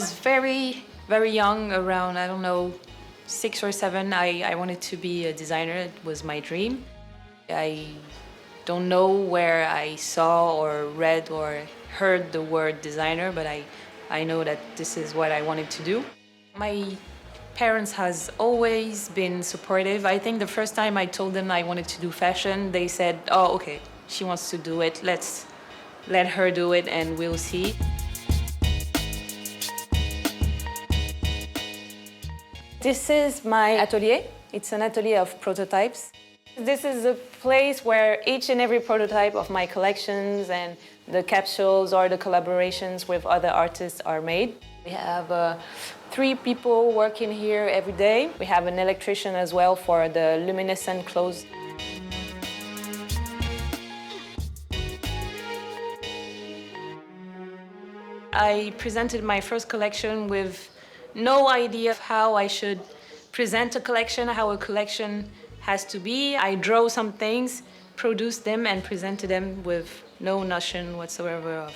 was very, very young, around, I don't know, 6 or 7, I wanted to be a designer. It was my dream. I don't know where I saw or read or heard the word designer, but I know that this is what I wanted to do. My parents has always been supportive. I think the first time I told them I wanted to do fashion, they said, oh, okay, she wants to do it. Let's let her do it and we'll see. This is my atelier. It's an atelier of prototypes. This is a place where each and every prototype of my collections and the capsules or the collaborations with other artists are made. We have 3 people working here every day. We have an electrician as well for the luminescent clothes. I presented my first collection with no idea of how I should present a collection, how a collection has to be. I draw some things, produced them, and presented them with no notion whatsoever of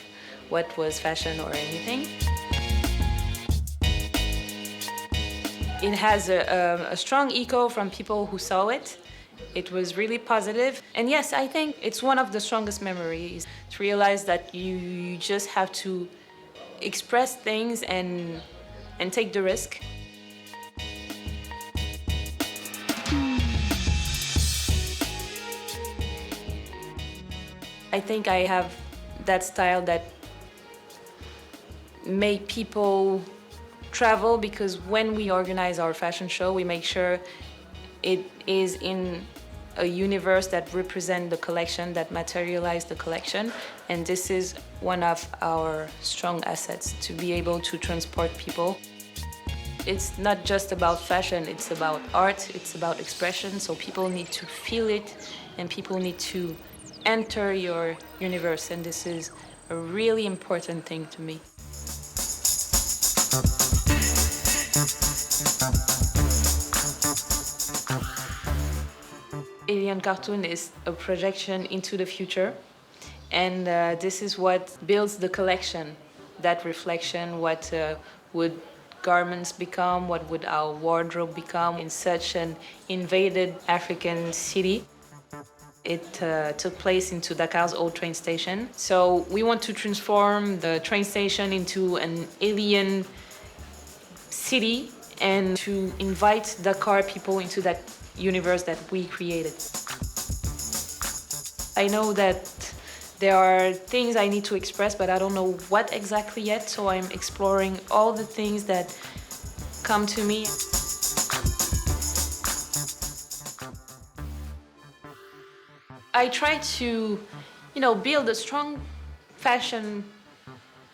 what was fashion or anything. It has a strong echo from people who saw it. It was really positive. And yes, I think it's one of the strongest memories, to realize that you just have to express things and take the risk. I think I have that style that make people travel, because when we organize our fashion show, we make sure it is in a universe that represents the collection, that materialize the collection. And this is one of our strong assets, to be able to transport people. It's not just about fashion, it's about art, it's about expression, so people need to feel it and people need to enter your universe, and this is a really important thing to me. Alien Cartoon is a projection into the future, and this is what builds the collection, that reflection, what would garments become, what would our wardrobe become in such an invaded African city. It took place into Dakar's old train station. So we want to transform the train station into an alien city and to invite Dakar people into that universe that we created. I know that there are things I need to express, but I don't know what exactly yet, so I'm exploring all the things that come to me. I try to, build a strong fashion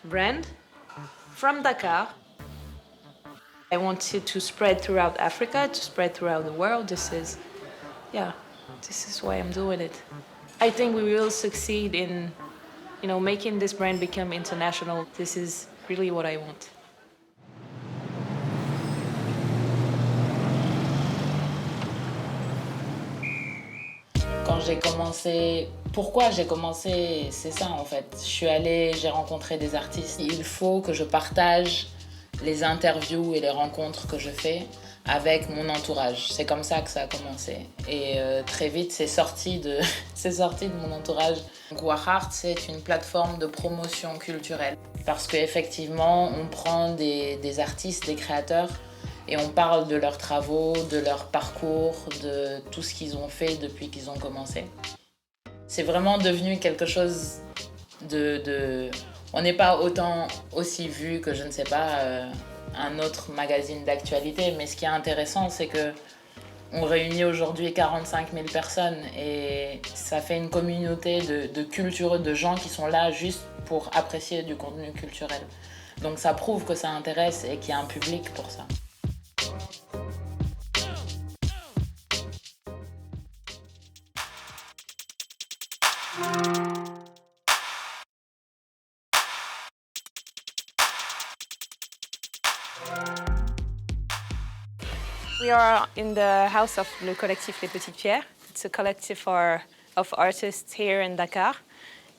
brand from Dakar. I want it to spread throughout Africa, to spread throughout the world. This is why I'm doing it. I think we will succeed in, making this brand become international. This is really what I want. Quand j'ai commencé, pourquoi j'ai commencé, c'est ça en fait. Je suis allée, j'ai rencontré des artistes. Il faut que je partage les interviews et les rencontres que je fais avec mon entourage. C'est comme ça que ça a commencé. Et très vite, c'est sorti de mon entourage. Donc Wahart, c'est une plateforme de promotion culturelle. Parce qu'effectivement, on prend des artistes, des créateurs, et on parle de leurs travaux, de leur parcours, de tout ce qu'ils ont fait depuis qu'ils ont commencé. C'est vraiment devenu quelque chose de... On n'est pas aussi vu que, je ne sais pas, un autre magazine d'actualité, mais ce qui est intéressant, c'est qu'on réunit aujourd'hui 45 000 personnes et ça fait une communauté de cultureux, de gens qui sont là juste pour apprécier du contenu culturel. Donc ça prouve que ça intéresse et qu'il y a un public pour ça. We are in the house of le collectif Les Petites Pierres. It's a collective of artists here in Dakar.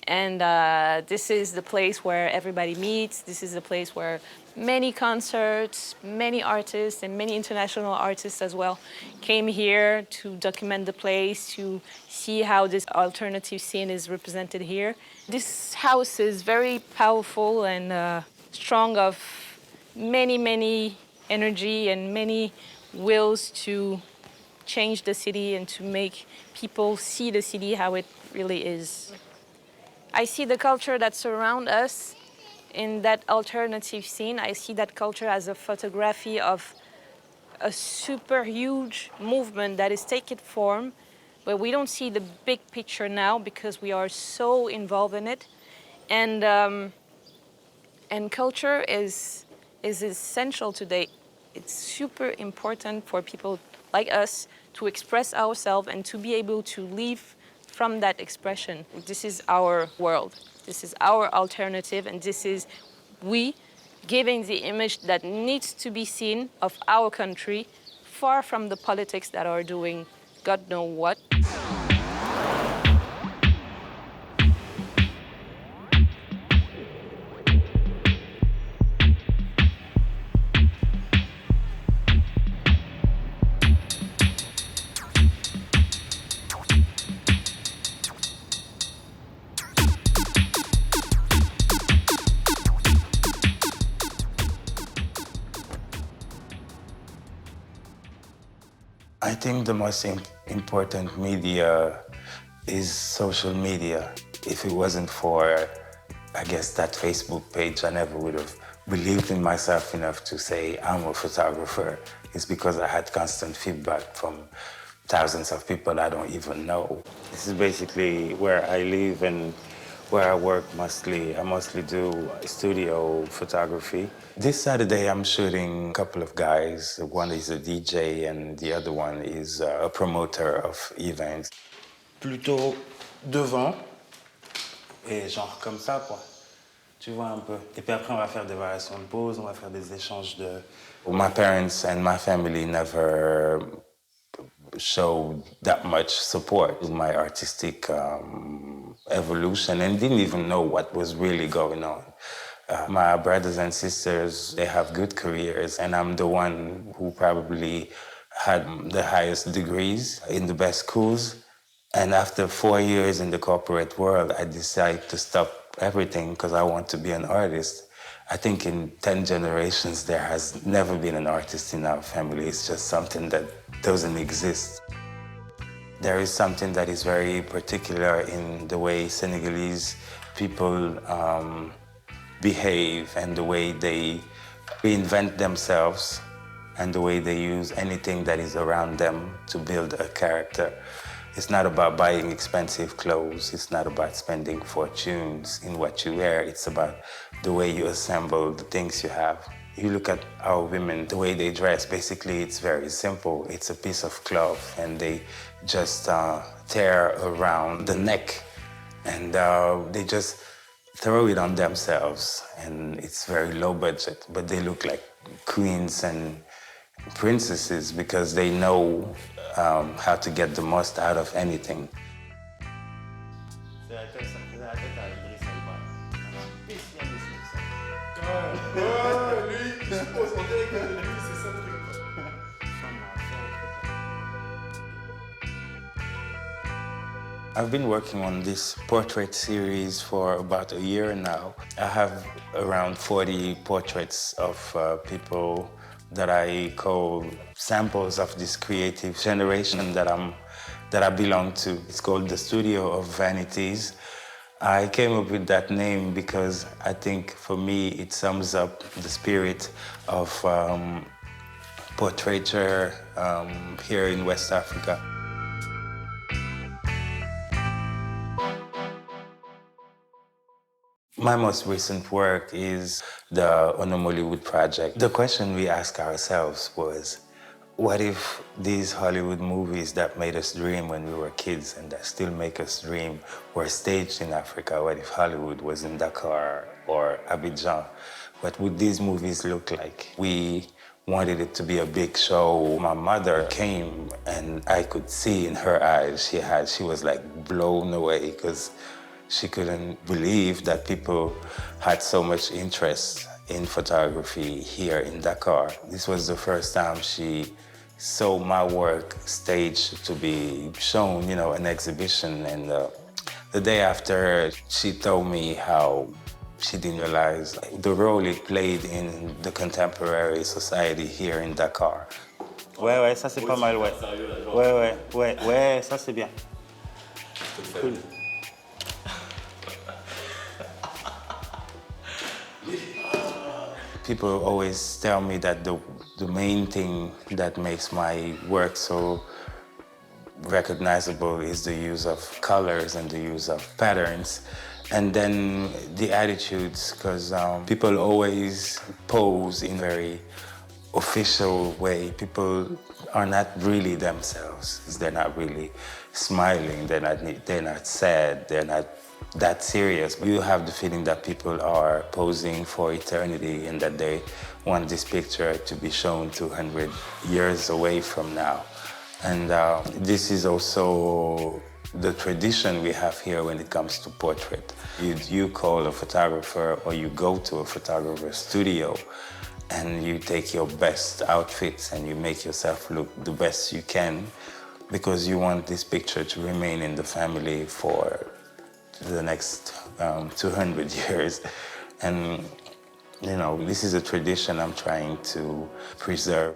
And this is the place where everybody meets. This is the place where many concerts, many artists, and many international artists as well came here to document the place, to see how this alternative scene is represented here. This house is very powerful and strong of many, many energy and many wills to change the city and to make people see the city how it really is. I see the culture that surrounds us in that alternative scene. I see that culture as a photography of a super huge movement that is taking form, but we don't see the big picture now because we are so involved in it. And culture is essential today. It's super important for people like us to express ourselves and to be able to live from that expression. This is our world. This is our alternative, and this is we giving the image that needs to be seen of our country, far from the politics that are doing God know what. I think the most important media is social media. If it wasn't for, I guess, that Facebook page, I never would have believed in myself enough to say I'm a photographer. It's because I had constant feedback from thousands of people I don't even know. This is basically where I live and where I work mostly. I mostly do studio photography. This Saturday, I'm shooting a couple of guys. One is a DJ and the other one is a promoter of events. Plutôt devant et genre comme ça, quoi. Tu vois un peu. Et puis après, on va faire des variations de pose, on va faire des échanges de... My parents and my family never showed that much support in my artistic evolution and didn't even know what was really going on. My brothers and sisters, they have good careers, and I'm the one who probably had the highest degrees in the best schools. And after 4 years in the corporate world, I decided to stop everything because I want to be an artist. I think in 10 generations, there has never been an artist in our family. It's just something that doesn't exist. There is something that is very particular in the way Senegalese people behave and the way they reinvent themselves and the way they use anything that is around them to build a character. It's not about buying expensive clothes. It's not about spending fortunes in what you wear. It's about the way you assemble the things you have. You look at our women, the way they dress, basically it's very simple. It's a piece of cloth and they just tear around the neck and they just throw it on themselves. And it's very low budget, but they look like queens and princesses because they know how to get the most out of anything. I've been working on this portrait series for about a year now. I have around 40 portraits of people that I call samples of this creative generation that I belong to. It's called the Studio of Vanities. I came up with that name because I think for me it sums up the spirit of portraiture here in West Africa. My most recent work is the Hollywood project. The question we asked ourselves was, what if these Hollywood movies that made us dream when we were kids and that still make us dream were staged in Africa? What if Hollywood was in Dakar or Abidjan? What would these movies look like? We wanted it to be a big show. My mother came and I could see in her eyes, she was like blown away because She couldn't believe that people had so much interest in photography here in Dakar. This was the first time she saw my work staged to be shown, you know, an exhibition. And the day after, she told me how she didn't realize the role it played in the contemporary society here in Dakar. Ouais, ouais, ça c'est pas mal, ouais. Ouais, ouais, ouais, ouais, ça c'est bien. Cool. People always tell me that the main thing that makes my work so recognizable is the use of colors and the use of patterns. And then the attitudes, because people always pose in a very official way. People are not really themselves. They're not really smiling, they're not sad, they're not that serious. You have the feeling that people are posing for eternity and that they want this picture to be shown 200 years away from now. And this is also the tradition we have here when it comes to portrait. You call a photographer or you go to a photographer's studio and you take your best outfits and you make yourself look the best you can because you want this picture to remain in the family for the next 200 years. And, you know, this is a tradition I'm trying to preserve.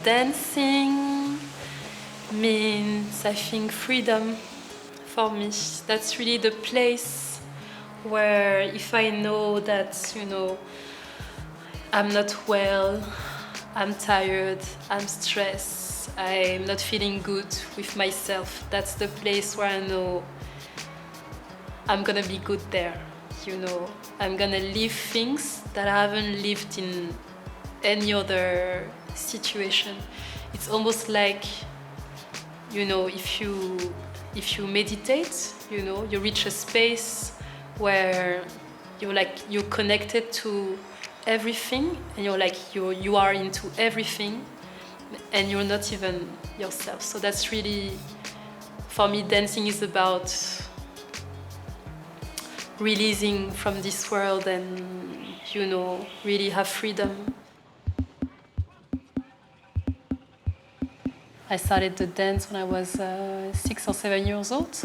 Dancing means, I think, freedom for me. That's really the place where if I know that, you know, I'm not well, I'm tired, I'm stressed, I'm not feeling good with myself, that's the place where I know I'm gonna be good there, you know. I'm gonna live things that I haven't lived in any other situation. It's almost like, you know, if you meditate, you know, you reach a space where you're connected to everything and you are into everything and you're not even yourself. So that's really, for me, dancing is about releasing from this world and, you know, really have freedom. I started to dance when I was 6 or 7 years old,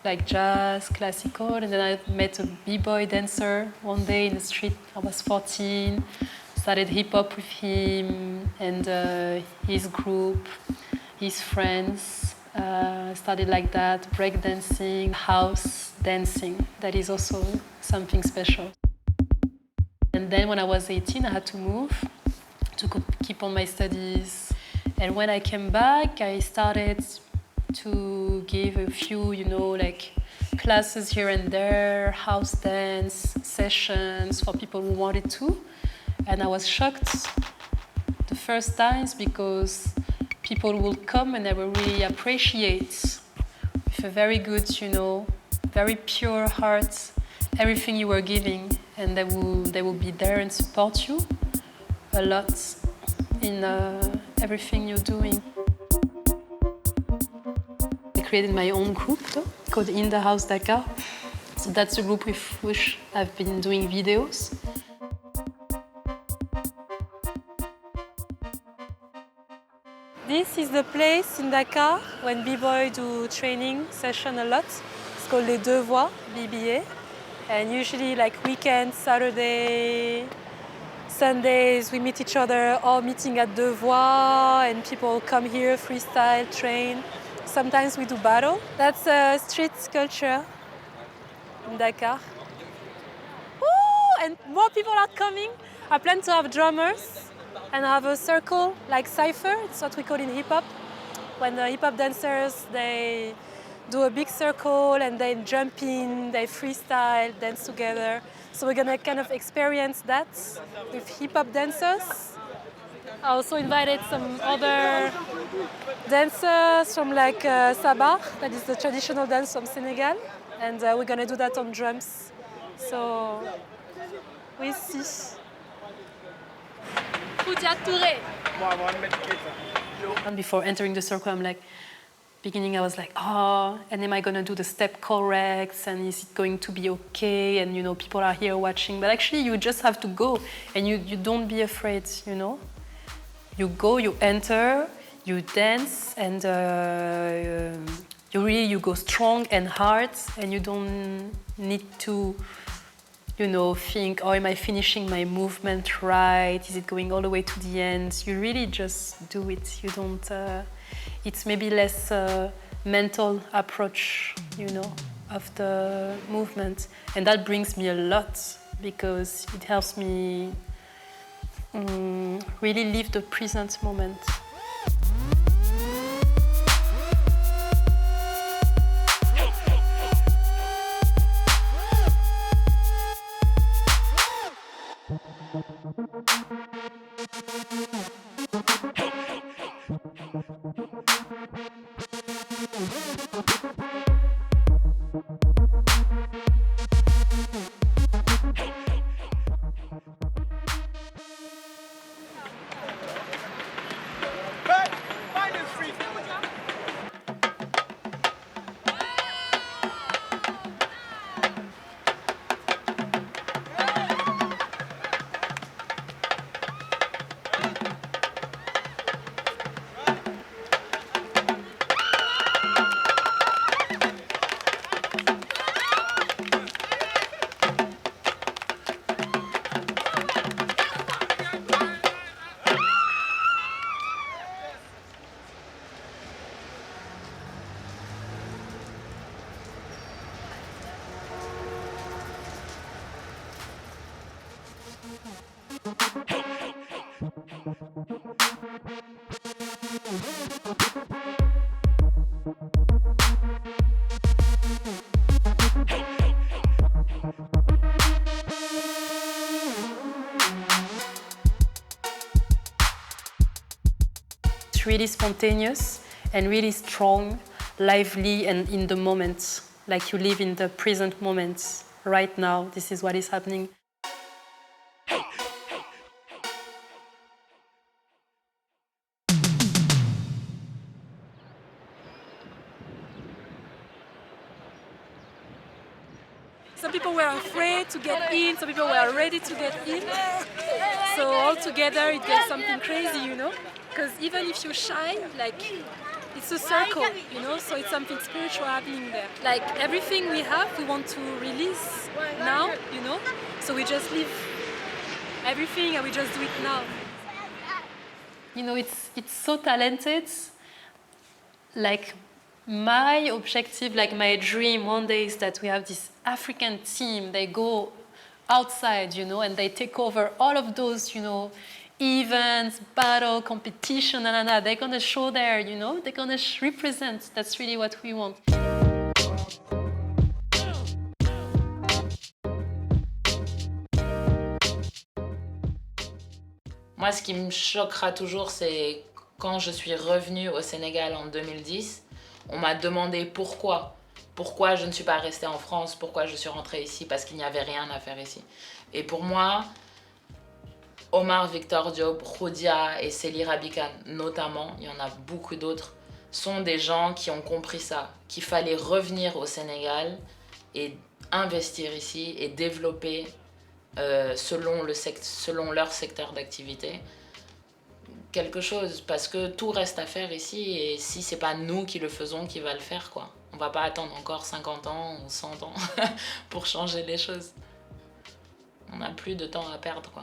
like jazz, classical, and then I met a b-boy dancer one day in the street. I was 14, started hip-hop with him and his group, his friends. Started like that, breakdancing, house dancing. That is also something special. And then when I was 18, I had to move to keep on my studies. And when I came back, I started to give a few, you know, like classes here and there, house dance sessions for people who wanted to. And I was shocked the first times because people will come and they will really appreciate with a very good, you know, very pure heart, everything you were giving. And they will be there and support you a lot in everything you're doing. I created my own group called In the House Dakar. So that's a group with which I've been doing videos. This is the place in Dakar when b-boy do training session a lot. It's called Les Deux Voies, BBA. And usually like weekends, Saturday, Sundays, we meet each other, all meeting at Deux Voies, and people come here, freestyle, train. Sometimes we do battle. That's a street culture in Dakar. Woo! And more people are coming. I plan to have drummers and have a circle like cypher. It's what we call in hip-hop. When the hip-hop dancers, they do a big circle and then jump in, they freestyle, dance together. So we're gonna kind of experience that with hip-hop dancers. I also invited some other dancers from like Sabah, that is the traditional dance from Senegal. and we're gonna do that on drums. So we see. KHOUDIA Roodie. And before entering the circle, I'm like, beginning I was like, oh, and am I gonna do the step correct? And is it going to be okay? And you know, people are here watching. But actually, you just have to go, and you don't be afraid. You know, you go, you enter, you dance, and you go strong and hard, and you don't need to, you know, think, oh, am I finishing my movement right? Is it going all the way to the end? You really just do it. You don't. It's maybe less mental approach, you know, of the movement, and that brings me a lot because it helps me really live the present moment. It's really spontaneous and really strong, lively, and in the moment. Like you live in the present moment. Right now, this is what is happening. Some people were afraid to get in, some people were ready to get in. So all together it gets something crazy, you know? Because even if you're shy, like, it's a circle, you know? So it's something spiritual happening there. Like everything we have, we want to release now, you know? So we just leave everything and we just do it now. You know, it's so talented. Like, my objective, like my dream one day is that we have this African team. They go outside, you know, and they take over all of those, you know, events, battle, competition, and they're gonna show there, you know, they're gonna represent. That's really what we want. Moi, ce qui me choquera toujours, c'est quand je suis revenue au Sénégal en 2010, on m'a demandé pourquoi. Pourquoi je ne suis pas restée en France, pourquoi je suis rentrée ici, parce qu'il n'y avait rien à faire ici. Et pour moi, OMAR VICTOR DIOP, KHOUDIA et SELLY RABY KANE notamment, il y en a beaucoup d'autres, sont des gens qui ont compris ça, qu'il fallait revenir au Sénégal et investir ici et développer selon leur secteur d'activité quelque chose, parce que tout reste à faire ici et si c'est pas nous qui le faisons, qui va le faire, quoi. On va pas attendre encore 50 ans ou 100 ans pour changer les choses. On n'a plus de temps à perdre, quoi.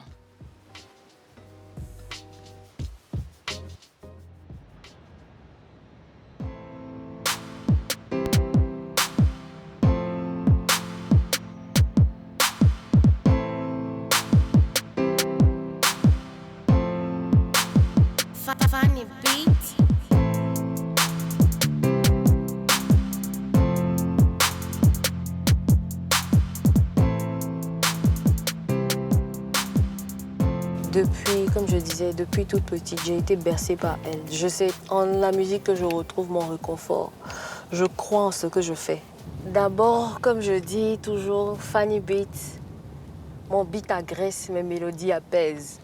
Depuis, comme je disais, depuis toute petite, j'ai été bercée par elle. Je sais, en la musique que je retrouve mon réconfort. Je crois en ce que je fais. D'abord, comme je dis toujours, Fanny Beat. Mon beat agresse, mes mélodies apaisent.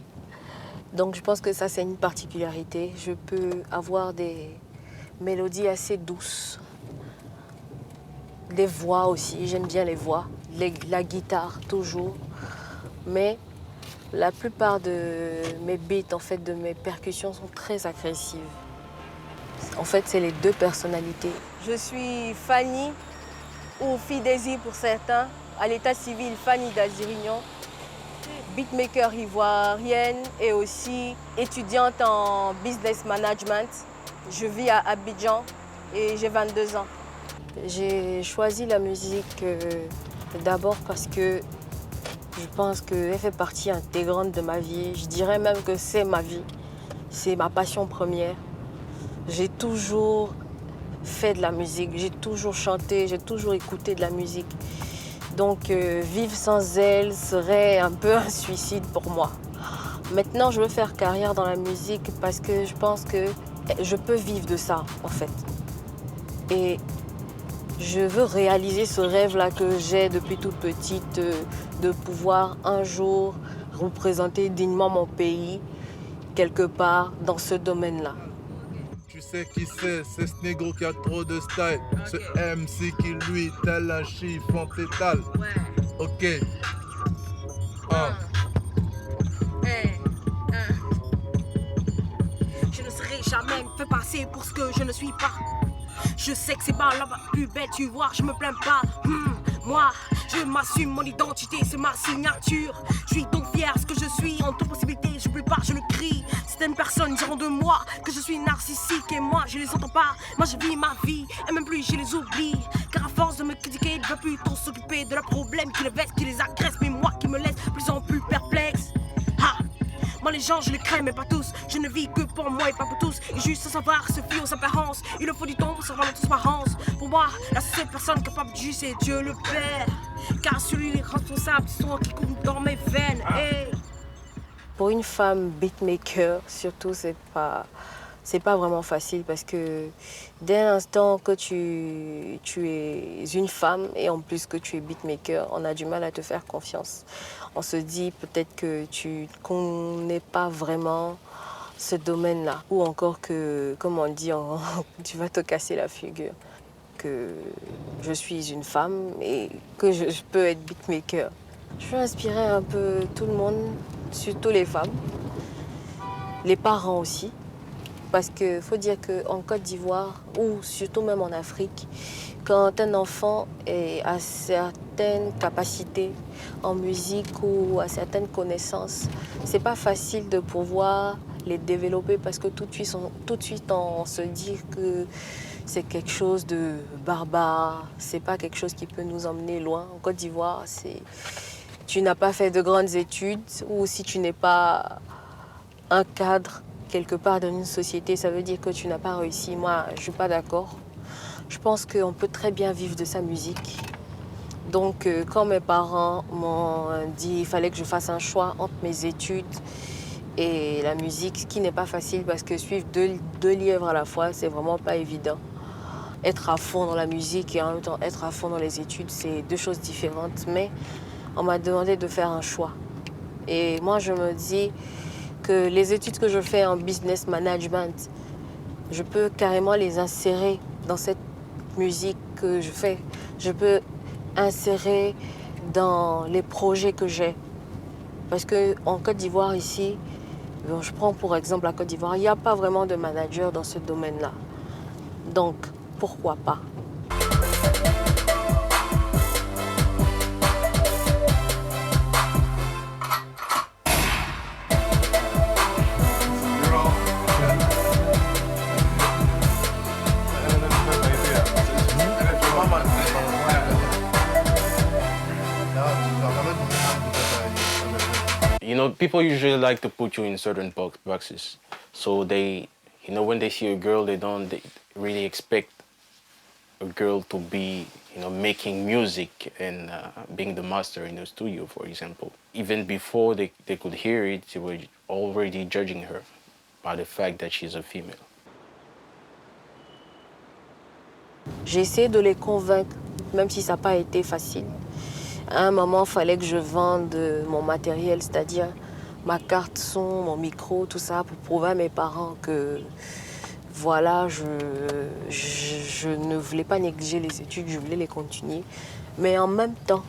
Donc je pense que ça, c'est une particularité. Je peux avoir des mélodies assez douces. Des voix aussi, j'aime bien les voix. La guitare, toujours. Mais la plupart de mes beats, en fait, de mes percussions sont très agressives. En fait, c'est les deux personnalités. Je suis Fanny, ou Fille Désir pour certains, à l'état civil Fanny d'Azirignon, beatmaker ivoirienne et aussi étudiante en business management. Je vis à Abidjan et j'ai 22 ans. J'ai choisi la musique d'abord parce que je pense qu'elle fait partie intégrante de ma vie. Je dirais même que c'est ma vie, c'est ma passion première. J'ai toujours fait de la musique, j'ai toujours chanté, j'ai toujours écouté de la musique. Donc vivre sans elle serait un peu un suicide pour moi. Maintenant, je veux faire carrière dans la musique parce que je pense que je peux vivre de ça, en fait. Et je veux réaliser ce rêve-là que j'ai depuis toute petite, de pouvoir un jour représenter dignement mon pays quelque part dans ce domaine-là. Tu sais qui c'est ce négro qui a trop de style. Ce MC qui lui, tel un chiffon tétal. Ok. Je ne serai jamais fait passer pour ce que je ne suis pas. Je sais que c'est pas la plus belle, tu vois, je me plains pas. Moi, je m'assume, mon identité, c'est ma signature. Je suis donc fier, ce que je suis, en toute possibilité, je ne pas, je le crie. Certaines personnes diront de moi que je suis narcissique et moi, je les entends pas. Moi, je vis ma vie et même plus, je les oublie. Car à force de me critiquer, ils veulent plutôt s'occuper de leurs problèmes qui les vexent, qui les agressent, mais moi qui me laisse plus en plus perplexe. Ha! Moi les gens je les crains mais pas tous. Je ne vis que pour moi et pas pour tous. Et juste sans savoir se fier aux apparences. Il faut du temps pour savoir la transparence. Pour moi la seule personne capable de juger c'est Dieu le Père. Car celui responsable du sang qui coule dans mes veines. Hey. Pour une femme beatmaker surtout c'est pas vraiment facile parce que dès l'instant que tu es une femme et en plus que tu es beatmaker, on a du mal à te faire confiance. On se dit peut-être que tu ne connais pas vraiment ce domaine-là. Ou encore que, comme on dit, tu vas te casser la figure. Que je suis une femme et que je peux être beatmaker. Je veux inspirer un peu tout le monde, surtout les femmes, les parents aussi. Parce qu'il faut dire qu'en Côte d'Ivoire, ou surtout même en Afrique, quand un enfant a certaines capacités en musique ou a certaines connaissances, c'est pas facile de pouvoir les développer parce que tout de suite on se dit que c'est quelque chose de barbare, c'est pas quelque chose qui peut nous emmener loin. En Côte d'Ivoire, tu n'as pas fait de grandes études ou si tu n'es pas un cadre quelque part dans une société, ça veut dire que tu n'as pas réussi. Moi, je ne suis pas d'accord. Je pense qu'on peut très bien vivre de sa musique. Donc, quand mes parents m'ont dit qu'il fallait que je fasse un choix entre mes études et la musique, ce qui n'est pas facile parce que suivre deux lièvres à la fois, c'est vraiment pas évident. Être à fond dans la musique et en même temps être à fond dans les études, c'est deux choses différentes. Mais on m'a demandé de faire un choix. Et moi, je me dis que les études que je fais en business management, je peux carrément les insérer dans cette musique que je fais. Je peux insérer dans les projets que j'ai. Parce qu'en Côte d'Ivoire, ici, je prends pour exemple la Côte d'Ivoire, il n'y a pas vraiment de manager dans ce domaine-là. Donc, pourquoi pas? You know, people usually like to put you in certain boxes. So they, you know, when they see a girl, they really expect a girl to be, you know, making music and being the master in the studio, for example. Even before they could hear it, they were already judging her by the fact that she's a female. J'ai essayé de les convaincre même si ça n'a pas été facile. À un moment, il fallait que je vende mon matériel, c'est-à-dire ma carte son, mon micro, tout ça, pour prouver à mes parents que voilà, je ne voulais pas négliger les études, je voulais les continuer. Mais en même temps,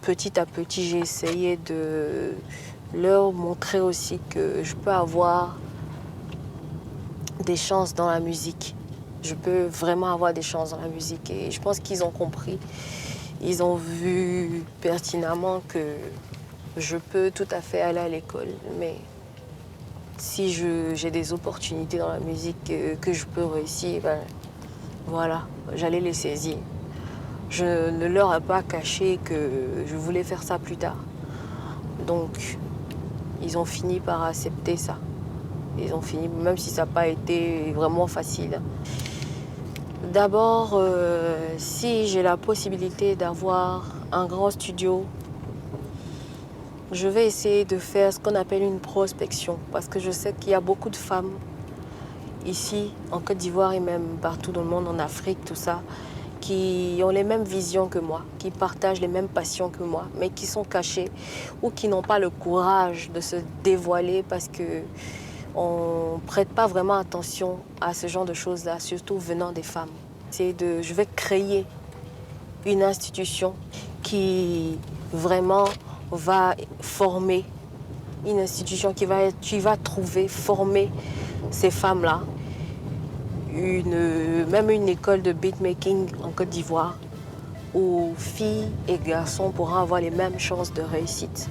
petit à petit, j'ai essayé de leur montrer aussi que je peux avoir des chances dans la musique. Je peux vraiment avoir des chances dans la musique. Et je pense qu'ils ont compris. Ils ont vu pertinemment que je peux tout à fait aller à l'école. Mais si j'ai des opportunités dans la musique que je peux réussir, ben, voilà, j'allais les saisir. Je ne leur ai pas caché que je voulais faire ça plus tard. Donc, ils ont fini par accepter ça. Ils ont fini, même si ça n'a pas été vraiment facile. D'abord, si j'ai la possibilité d'avoir un grand studio, je vais essayer de faire ce qu'on appelle une prospection. Parce que je sais qu'il y a beaucoup de femmes ici, en Côte d'Ivoire et même partout dans le monde, en Afrique, tout ça, qui ont les mêmes visions que moi, qui partagent les mêmes passions que moi, mais qui sont cachées ou qui n'ont pas le courage de se dévoiler parce qu'on ne prête pas vraiment attention à ce genre de choses-là, surtout venant des femmes. Je vais créer une institution qui vraiment va former, une institution qui va former ces femmes-là, même une école de beatmaking en Côte d'Ivoire où filles et garçons pourront avoir les mêmes chances de réussite.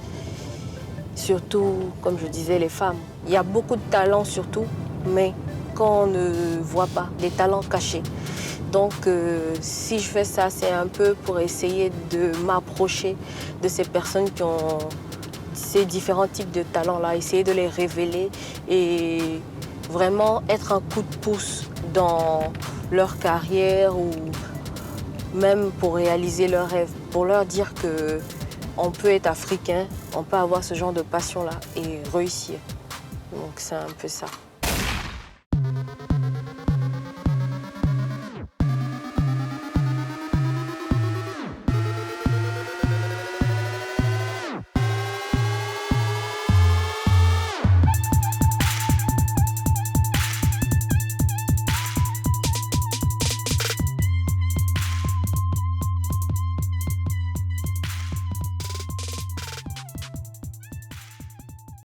Surtout, comme je disais, les femmes. Il y a beaucoup de talents surtout, mais qu'on ne voit pas, des talents cachés. Donc, si je fais ça, c'est un peu pour essayer de m'approcher de ces personnes qui ont ces différents types de talents-là, essayer de les révéler et vraiment être un coup de pouce dans leur carrière ou même pour réaliser leurs rêves, pour leur dire qu'on peut être africain, on peut avoir ce genre de passion-là et réussir. Donc c'est un peu ça.